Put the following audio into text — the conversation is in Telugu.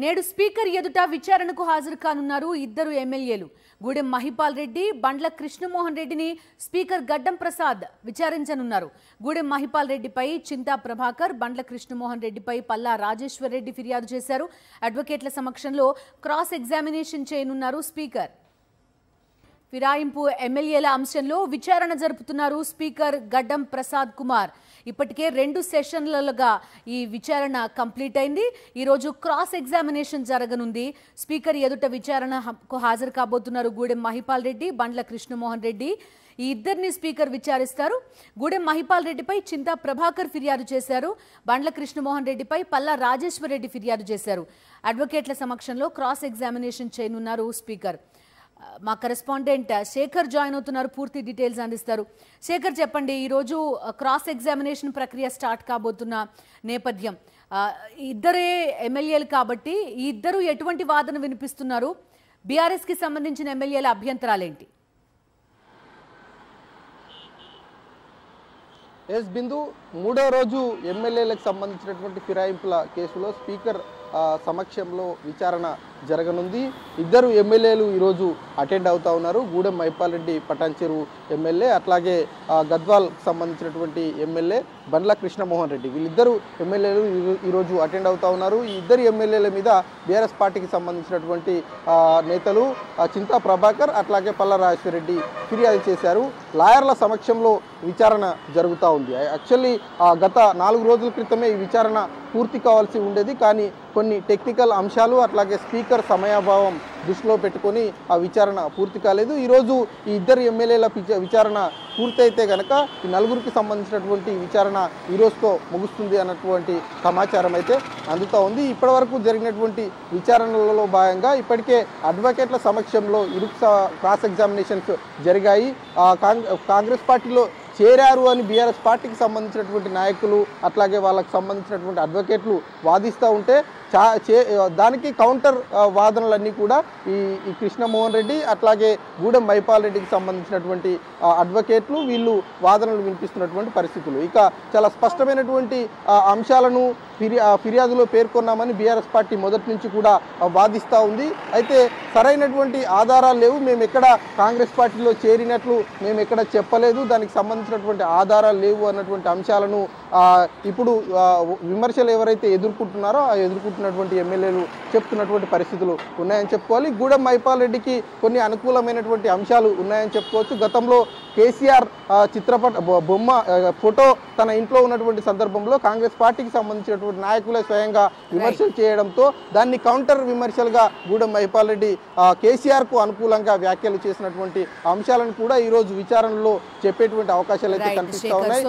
నేడు స్పీకర్ ఎదుట విచారణకు హాజరు కానున్నారు ఇద్దరు ఎమ్మెల్యేలు. గూడెం మహిపాల్ రెడ్డి, బండ్ల కృష్ణమోహన్ రెడ్డిని స్పీకర్ గడ్డం ప్రసాద్ విచారించనున్నారు. గూడెం మహిపాల్ రెడ్డిపై చింతా ప్రభాకర్, బండ్ల కృష్ణమోహన్ రెడ్డిపై పల్లా రాజేశ్వర్ రెడ్డి ఫిర్యాదు చేశారు. అడ్వకేట్ల సమక్షంలో క్రాస్ ఎగ్జామినేషన్ చేయనున్నారు స్పీకర్. ఫిరాయింపు ఎమ్మెల్యేల అంశంలో విచారణ జరుపుతున్నారు స్పీకర్ గడ్డం ప్రసాద్ కుమార్. ఇప్పటికే 2 సెషన్లుగా ఈ విచారణ కంప్లీట్ అయింది. ఈరోజు క్రాస్ ఎగ్జామినేషన్ జరగనుంది. స్పీకర్ ఎదుట విచారణకు హాజరు కాబోతున్నారు గూడెం మహిపాల్ రెడ్డి, బండ్ల కృష్ణమోహన్ రెడ్డి. ఈ ఇద్దరిని స్పీకర్ విచారిస్తారు. గూడెం మహిపాల్ రెడ్డిపై చింతా ప్రభాకర్ ఫిర్యాదు చేశారు. బండ్ల కృష్ణమోహన్ రెడ్డిపై పల్లా రాజేశ్వర్ రెడ్డి ఫిర్యాదు చేశారు. అడ్వకేట్ల సమక్షంలో క్రాస్ ఎగ్జామినేషన్ చేయనున్నారు స్పీకర్. మా కరెస్పాండెంట్ శేఖర్ జాయిన్ అవుతున్నారు, పూర్తి డీటెయిల్స్ అందిస్తారు. శేఖర్, చెప్పండి, ఈరోజు క్రాస్ ఎగ్జామినేషన్ ప్రక్రియ స్టార్ట్ కాబోతున్న నేపథ్యం, ఇద్దరే ఎమ్మెల్యేలు కాబట్టి ఈ ఇద్దరు ఎటువంటి వాదన వినిపిస్తున్నారు? బీఆర్ఎస్కి సంబంధించిన ఎమ్మెల్యేల అభ్యంతరాలేంటి? ఎస్ బిందు, 3వ రోజు ఎమ్మెల్యేలకు సంబంధించినటువంటి ఫిరాయింపుల కేసులో స్పీకర్ సమక్షంలో విచారణ జరగనుంది. ఇద్దరు ఎమ్మెల్యేలు ఈరోజు అటెండ్ అవుతా ఉన్నారు. గూడెం మహిపాల్ రెడ్డి పటాన్చెరు ఎమ్మెల్యే, అట్లాగే గద్వాల్కి సంబంధించినటువంటి ఎమ్మెల్యే బండ్ల కృష్ణమోహన్ రెడ్డి, వీళ్ళిద్దరు ఎమ్మెల్యేలు ఈరోజు అటెండ్ అవుతా ఉన్నారు. ఈ ఇద్దరు ఎమ్మెల్యేల మీద బీఆర్ఎస్ పార్టీకి సంబంధించినటువంటి నేతలు చింతా ప్రభాకర్, అట్లాగే పల్లా రాజేశ్వర్ రెడ్డి ఫిర్యాదు చేశారు. లాయర్ల సమక్షంలో విచారణ జరుగుతూ ఉంది. యాక్చువల్లీ గత 4 రోజుల క్రితమే ఈ విచారణ పూర్తి కావాల్సి ఉండేది, కానీ కొన్ని టెక్నికల్ అంశాలు అట్లాగే స్పీకర్ సమయాభావం దృష్టిలో పెట్టుకొని ఆ విచారణ పూర్తి కాలేదు. ఈరోజు ఈ ఇద్దరు ఎమ్మెల్యేల విచారణ పూర్తయితే కనుక ఈ 4గురికి సంబంధించినటువంటి విచారణ ఈరోజుతో ముగుస్తుంది అన్నటువంటి సమాచారం అయితే అందుతూ ఉంది. ఇప్పటివరకు జరిగినటువంటి విచారణలలో భాగంగా ఇప్పటికే అడ్వకేట్ల సమక్షంలో క్రాస్ ఎగ్జామినేషన్స్ జరిగాయి. కాంగ్రెస్ పార్టీలో చేరారు అని బీఆర్ఎస్ పార్టీకి సంబంధించినటువంటి నాయకులు అట్లాగే వాళ్ళకి సంబంధించినటువంటి అడ్వకేట్లు వాదిస్తూ ఉంటే దానికి కౌంటర్ వాదనలన్నీ కూడా ఈ కృష్ణమోహన్ రెడ్డి అట్లాగే గూడెం మహిపాల్ రెడ్డికి సంబంధించినటువంటి అడ్వకేట్లు వీళ్ళు వాదనలు వినిపిస్తున్నటువంటి పరిస్థితులు. ఇక చాలా స్పష్టమైనటువంటి అంశాలను ఫిర్యాదులో పేర్కొన్నామని బీఆర్ఎస్ పార్టీ మొదటి నుంచి కూడా వాదిస్తూ ఉంది. అయితే సరైనటువంటి ఆధారాలు లేవు, మేము ఎక్కడ కాంగ్రెస్ పార్టీలో చేరినట్లు మేము ఎక్కడ చెప్పలేదు, దానికి సంబంధించినటువంటి ఆధారాలు లేవు అన్నటువంటి అంశాలను ఇప్పుడు విమర్శలు ఎవరైతే ఎదుర్కొంటున్నారో ఆ ఎదుర్కొంటున్నటువంటి ఎమ్మెల్యేలు చెప్తున్నటువంటి పరిస్థితులు ఉన్నాయని చెప్పుకోవాలి. గూడెం మహిపాల్ రెడ్డికి కొన్ని అనుకూలమైనటువంటి అంశాలు ఉన్నాయని చెప్పుకోవచ్చు. గతంలో కేసీఆర్ బొమ్మ ఫోటో తన ఇంట్లో ఉన్నటువంటి సందర్భంలో కాంగ్రెస్ పార్టీకి సంబంధించినటువంటి నాయకులే స్వయంగా విమర్శలు చేయడంతో దాన్ని కౌంటర్ విమర్శలుగా గూడెం మహిపాల్ రెడ్డి కేసీఆర్కు అనుకూలంగా వ్యాఖ్యలు చేసినటువంటి అంశాలను కూడా ఈరోజు విచారణలో చెప్పేటువంటి అవకాశాలు అయితే కనిపిస్తూ ఉన్నాయి.